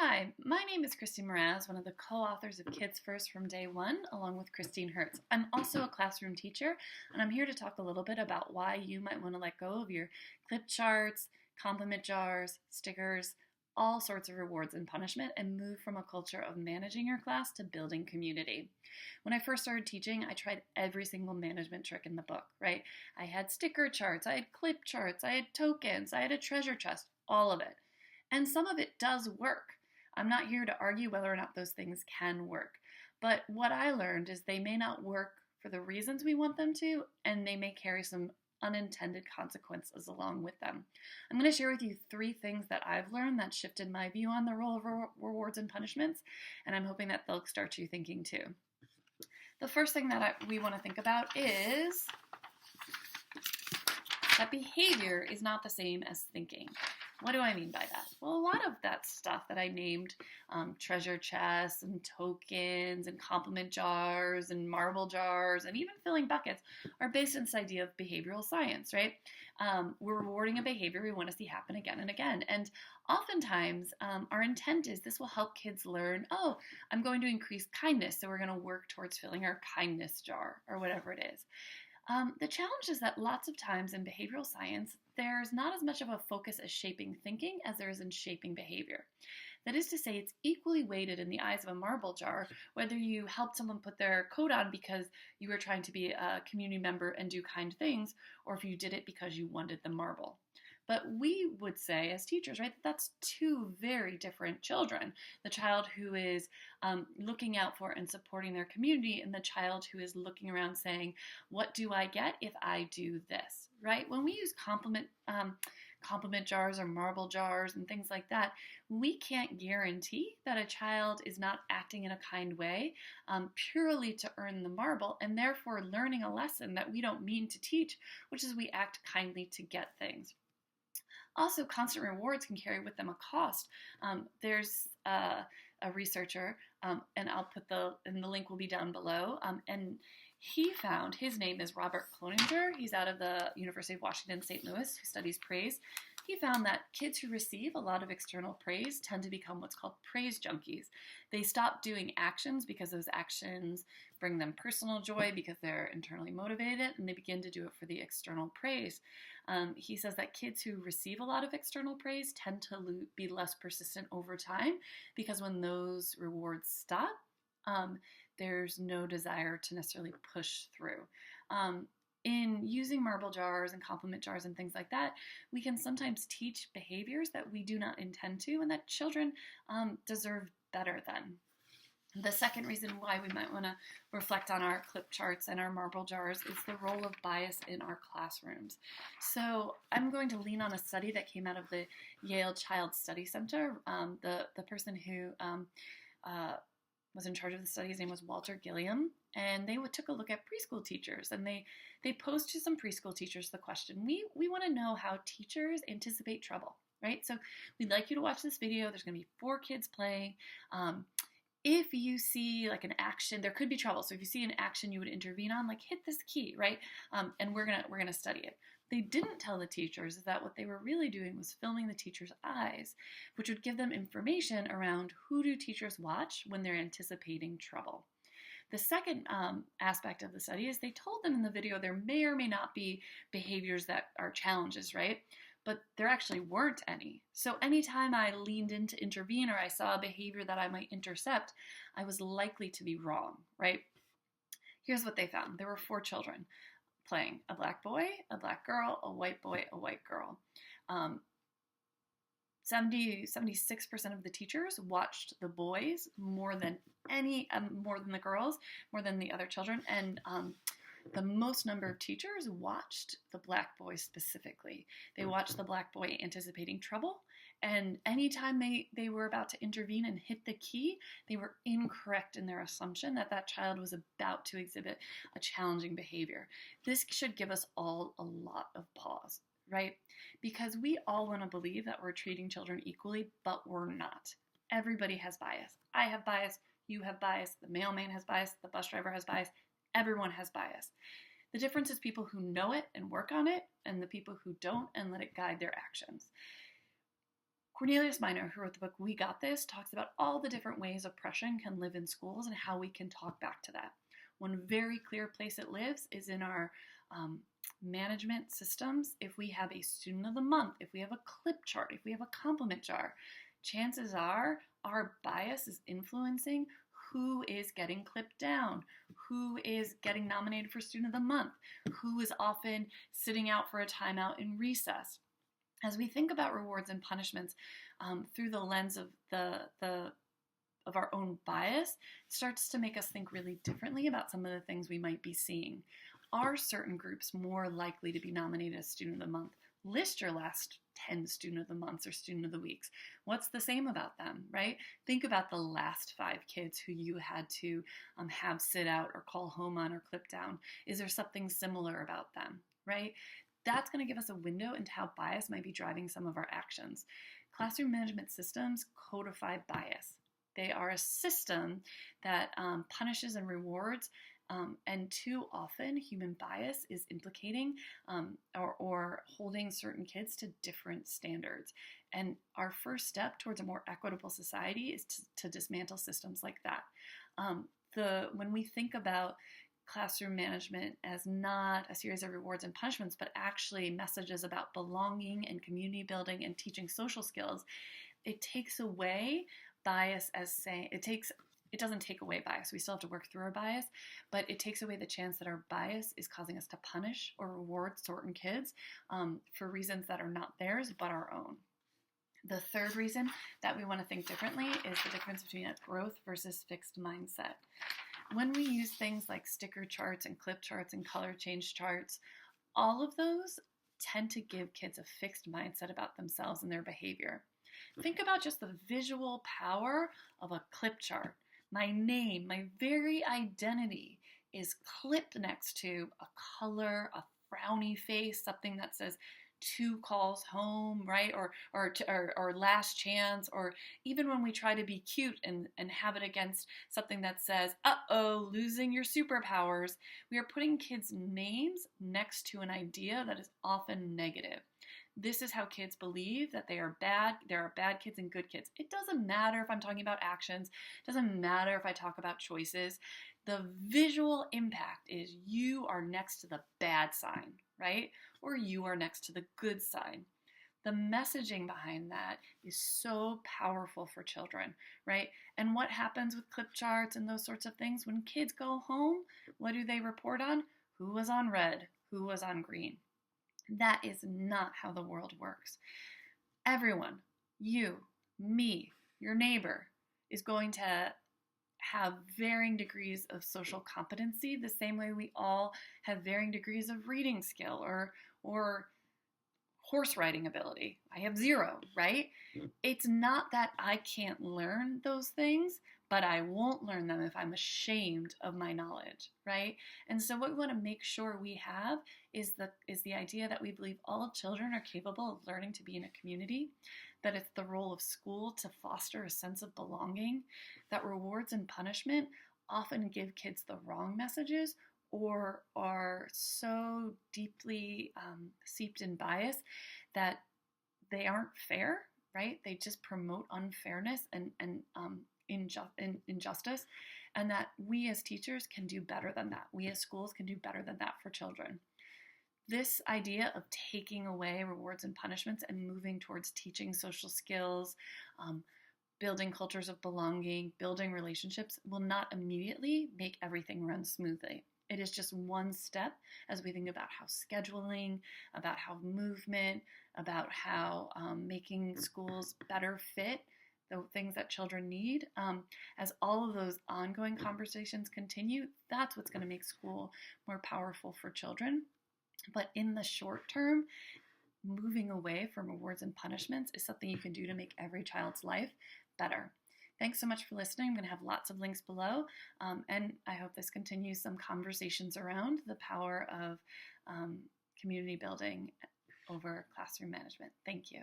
Hi, my name is Christine Mraz, one of the co-authors of Kids First from Day One, along with Christine Hertz. I'm also a classroom teacher, and I'm here to talk a little bit about why you might want to let go of your clip charts, compliment jars, stickers, all sorts of rewards and punishment, and move from a culture of managing your class to building community. When I first started teaching, I tried every single management trick in the book, right? I had sticker charts, I had clip charts, I had tokens, I had a treasure chest, all of it. And some of it does work. I'm not here to argue whether or not those things can work. But what I learned is they may not work for the reasons we want them to, and they may carry some unintended consequences along with them. I'm going to share with you 3 things that I've learned that shifted my view on the role of rewards and punishments, and I'm hoping that they'll start you thinking too. The first thing that we want to think about is that behavior is not the same as thinking. What do I mean by that? Well, a lot of that stuff that I named, treasure chests and tokens and compliment jars and marble jars and even filling buckets are based on this idea of behavioral science, right? We're rewarding a behavior we want to see happen again and again. And oftentimes, our intent is this will help kids learn, oh, I'm going to increase kindness, so we're going to work towards filling our kindness jar or whatever it is. The challenge is that lots of times in behavioral science, there's not as much of a focus as shaping thinking as there is in shaping behavior. That is to say, it's equally weighted in the eyes of a marble jar, whether you helped someone put their coat on because you were trying to be a community member and do kind things, or if you did it because you wanted the marble. But we would say as teachers, right, that's 2 very different children. The child who is looking out for and supporting their community and the child who is looking around saying, what do I get if I do this, right? When we use compliment jars or marble jars and things like that, we can't guarantee that a child is not acting in a kind way purely to earn the marble and therefore learning a lesson that we don't mean to teach, which is we act kindly to get things. Also, constant rewards can carry with them a cost. There's a researcher, and I'll put the link will be down below, and he found, his name is Robert Cloninger, he's out of the University of Washington, St. Louis, who studies praise. He found that kids who receive a lot of external praise tend to become what's called praise junkies. They stop doing actions because those actions bring them personal joy because they're internally motivated, and they begin to do it for the external praise. He says that kids who receive a lot of external praise tend to be less persistent over time because when those rewards stop, there's no desire to necessarily push through. In using marble jars and compliment jars and things like that, we can sometimes teach behaviors that we do not intend to and that children deserve better than. The second reason why we might want to reflect on our clip charts and our marble jars is the role of bias in our classrooms. So I'm going to lean on a study that came out of the Yale Child Study Center. The person who was in charge of the study, his name was Walter Gilliam, and they took a look at preschool teachers, and they posed to some preschool teachers the question, we want to know how teachers anticipate trouble, right? So we'd like you to watch this video. There's going to be 4 kids playing. If you see like an action, there could be trouble. So if you see an action you would intervene on, like hit this key, right? And we're gonna study it. They didn't tell the teachers that what they were really doing was filming the teacher's eyes, which would give them information around who do teachers watch when they're anticipating trouble. The second aspect of the study is they told them in the video there may or may not be behaviors that are challenges, right? But there actually weren't any. So anytime I leaned in to intervene or I saw a behavior that I might intercept, I was likely to be wrong, right? Here's what they found. There were 4 children playing, a black boy, a black girl, a white boy, a white girl. 76% of the teachers watched the boys more than the girls, more than the other children, and the most number of teachers watched the black boy specifically. They watched the black boy anticipating trouble, and anytime they were about to intervene and hit the key, they were incorrect in their assumption that that child was about to exhibit a challenging behavior. This should give us all a lot of pause, right? Because we all want to believe that we're treating children equally, but we're not. Everybody has bias. I have bias, you have bias, the mailman has bias, the bus driver has bias, everyone has bias. The difference is people who know it and work on it, and the people who don't and let it guide their actions. Cornelius Minor, who wrote the book We Got This, talks about all the different ways oppression can live in schools and how we can talk back to that. One very clear place it lives is in our management systems. If we have a student of the month, if we have a clip chart, if we have a compliment jar, chances are our bias is influencing who is getting clipped down, who is getting nominated for student of the month, who is often sitting out for a timeout in recess. As we think about rewards and punishments through the lens of of our own bias, it starts to make us think really differently about some of the things we might be seeing. Are certain groups more likely to be nominated as Student of the Month? List your last 10 Student of the Months or Student of the Weeks. What's the same about them, right? Think about the last 5 kids who you had to have sit out or call home on or clip down. Is there something similar about them, right? That's going to give us a window into how bias might be driving some of our actions. Classroom management systems codify bias. They are a system that punishes and rewards, and too often human bias is implicating or holding certain kids to different standards. And our first step towards a more equitable society is to dismantle systems like that. When we think about classroom management as not a series of rewards and punishments, but actually messages about belonging and community building and teaching social skills, it takes away bias as saying, it doesn't take away bias. We still have to work through our bias, but it takes away the chance that our bias is causing us to punish or reward certain kids for reasons that are not theirs, but our own. The third reason that we want to think differently is the difference between a growth versus fixed mindset. When we use things like sticker charts and clip charts and color change charts, all of those tend to give kids a fixed mindset about themselves and their behavior. Think about just the visual power of a clip chart. My name, my very identity is clipped next to a color, a frowny face, something that says 2 calls home, right? Or last chance, or even when we try to be cute and have it against something that says, uh-oh, losing your superpowers, we are putting kids' names next to an idea that is often negative. This is how kids believe that they are bad. There are bad kids and good kids. It doesn't matter if I'm talking about actions. It doesn't matter if I talk about choices. The visual impact is you are next to the bad sign, right? Or you are next to the good sign. The messaging behind that is so powerful for children, right? And what happens with clip charts and those sorts of things? When kids go home, what do they report on? Who was on red? Who was on green? That is not how the world works. Everyone, you, me, your neighbor, is going to have varying degrees of social competency, the same way we all have varying degrees of reading skill or horse riding ability. I have 0, right? It's not that I can't learn those things, but I won't learn them if I'm ashamed of my knowledge, right? And so what we want to make sure we have is the idea that we believe all children are capable of learning to be in a community, that it's the role of school to foster a sense of belonging, that rewards and punishment often give kids the wrong messages or are so deeply seeped in bias that they aren't fair, right? They just promote unfairness and injustice, and that we as teachers can do better than that. We as schools can do better than that for children. This idea of taking away rewards and punishments and moving towards teaching social skills, building cultures of belonging, building relationships will not immediately make everything run smoothly. It is just one step as we think about how scheduling, about how movement, about how making schools better fit the things that children need. As all of those ongoing conversations continue, that's what's going to make school more powerful for children. But in the short term, moving away from rewards and punishments is something you can do to make every child's life better. Thanks so much for listening. I'm going to have lots of links below, and I hope this continues some conversations around the power of community building over classroom management. Thank you.